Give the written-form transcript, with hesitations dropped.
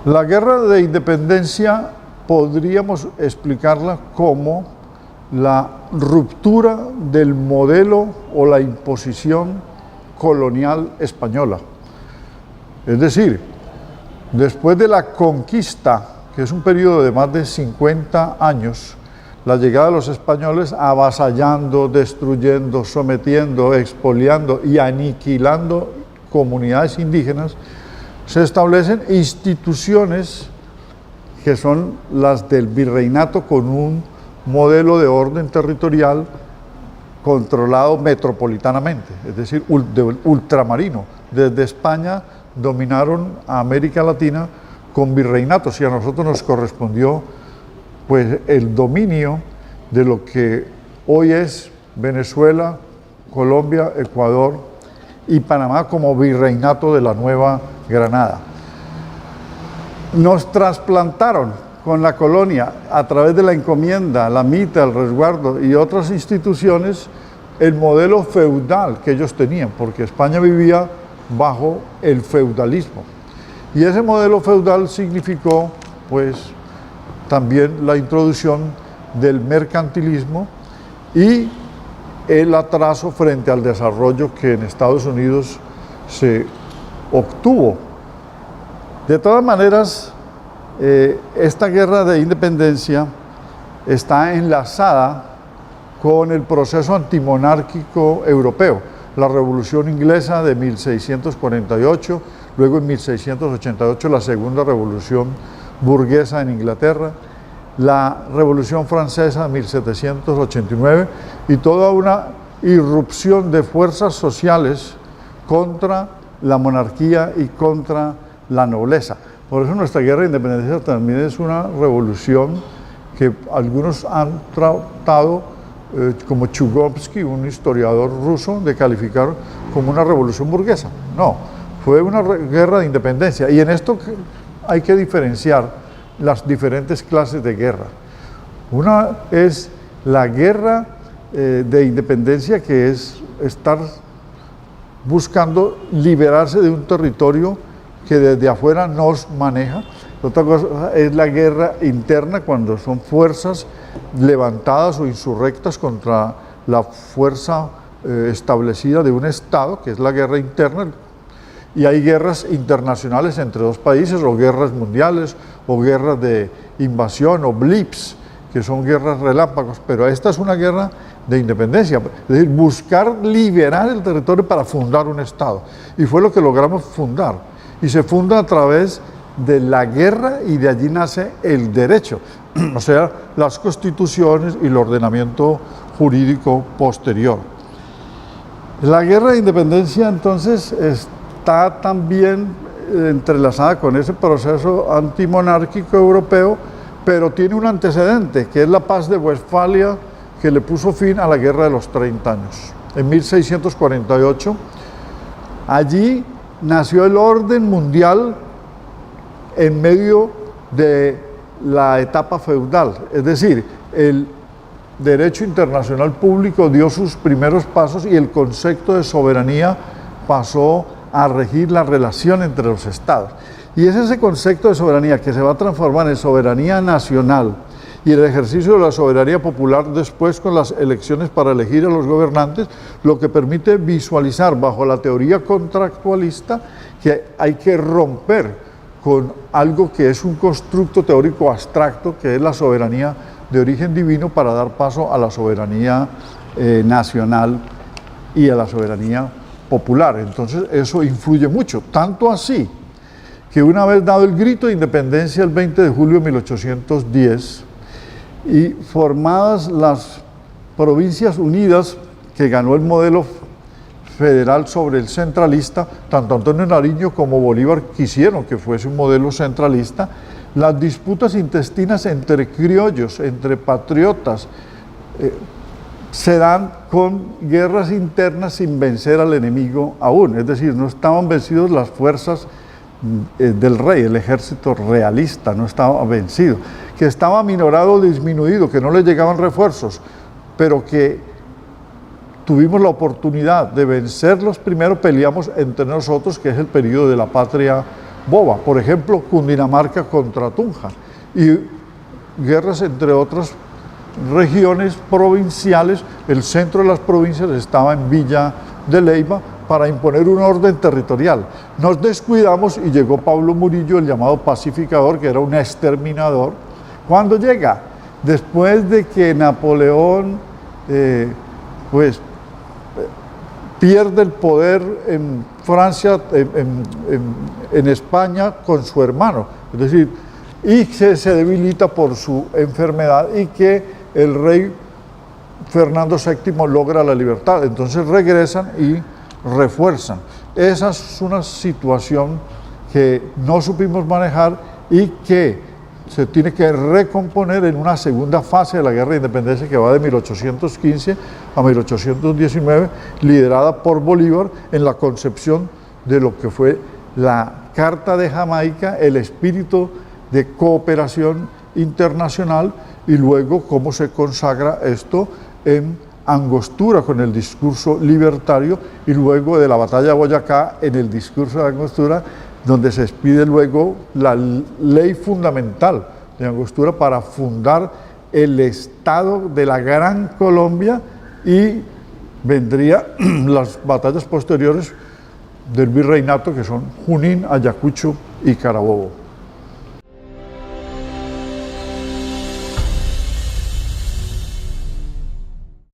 La guerra de independencia podríamos explicarla como la ruptura del modelo o la imposición colonial española. Es decir, después de la conquista, que es un periodo de más de 50 años, la llegada de los españoles avasallando, destruyendo, sometiendo, expoliando y aniquilando comunidades indígenas, se establecen instituciones que son las del virreinato con un modelo de orden territorial controlado metropolitanamente, es decir, ultramarino. Desde España dominaron a América Latina con virreinatos y a nosotros nos correspondió pues el dominio de lo que hoy es Venezuela, Colombia, Ecuador y Panamá como virreinato de la Nueva Granada. Nos trasplantaron con la colonia a través de la encomienda, la mita, el resguardo y otras instituciones el modelo feudal que ellos tenían, porque España vivía bajo el feudalismo. Y ese modelo feudal significó pues también la introducción del mercantilismo y el atraso frente al desarrollo que en Estados Unidos se obtuvo. De todas maneras, esta guerra de independencia está enlazada con el proceso antimonárquico europeo, la Revolución Inglesa de 1648, luego en 1688 la Segunda Revolución Burguesa en Inglaterra, la Revolución Francesa de 1789 y toda una irrupción de fuerzas sociales contra la monarquía y contra la nobleza. Por eso nuestra guerra de independencia también es una revolución que algunos han tratado, como Chukovsky, un historiador ruso, de calificar como una revolución burguesa. No, fue una guerra de independencia. Y en esto hay que diferenciar las diferentes clases de guerra. Una es la guerra de independencia, que es estar buscando liberarse de un territorio que desde afuera nos maneja. Otra cosa es la guerra interna, cuando son fuerzas levantadas o insurrectas contra la fuerza establecida de un Estado, que es la guerra interna. Y hay guerras internacionales entre dos países, o guerras mundiales, o guerras de invasión, o blips, que son guerras relámpagos, pero esta es una guerra de independencia, es decir, buscar liberar el territorio para fundar un Estado. Y fue lo que logramos fundar. Y se funda a través de la guerra y de allí nace el derecho, o sea, las constituciones y el ordenamiento jurídico posterior. La guerra de independencia entonces está también entrelazada con ese proceso antimonárquico europeo, pero tiene un antecedente, que es la paz de Westfalia, que le puso fin a la guerra de los 30 años. En 1648, allí nació el orden mundial en medio de la etapa feudal, es decir, el derecho internacional público dio sus primeros pasos y el concepto de soberanía pasó a regir la relación entre los estados. Y es ese concepto de soberanía que se va a transformar en soberanía nacional y el ejercicio de la soberanía popular después con las elecciones para elegir a los gobernantes, lo que permite visualizar bajo la teoría contractualista que hay que romper con algo que es un constructo teórico abstracto, que es la soberanía de origen divino, para dar paso a la soberanía nacional y a la soberanía popular. Entonces eso influye mucho, tanto así que una vez dado el grito de independencia el 20 de julio de 1810 y formadas las Provincias Unidas, que ganó el modelo federal sobre el centralista, tanto Antonio Nariño como Bolívar quisieron que fuese un modelo centralista, las disputas intestinas entre criollos, entre patriotas, se dan con guerras internas sin vencer al enemigo aún, es decir, no estaban vencidos las fuerzas del rey, el ejército realista no estaba vencido, que estaba aminorado o disminuido, que no le llegaban refuerzos, pero que tuvimos la oportunidad de vencerlos primero, peleamos entre nosotros, que es el periodo de la patria boba. Por ejemplo, Cundinamarca contra Tunja. Y guerras entre otras regiones provinciales. El centro de las provincias estaba en Villa de Leyva para imponer un orden territorial. Nos descuidamos y llegó Pablo Murillo, el llamado pacificador, que era un exterminador. ¿Cuándo llega? Después de que Napoleón pierde el poder en Francia, en España, con su hermano. Es decir, y que se debilita por su enfermedad y que el rey Fernando VII logra la libertad. Entonces regresan y refuerzan. Esa es una situación que no supimos manejar y que se tiene que recomponer en una segunda fase de la Guerra de Independencia que va de 1815 a 1819, liderada por Bolívar en la concepción de lo que fue la Carta de Jamaica, el espíritu de cooperación internacional, y luego cómo se consagra esto en Angostura con el discurso libertario, y luego de la batalla de Boyacá en el discurso de Angostura, donde se expide luego la ley fundamental de Angostura para fundar el Estado de la Gran Colombia, y vendrían las batallas posteriores del virreinato, que son Junín, Ayacucho y Carabobo.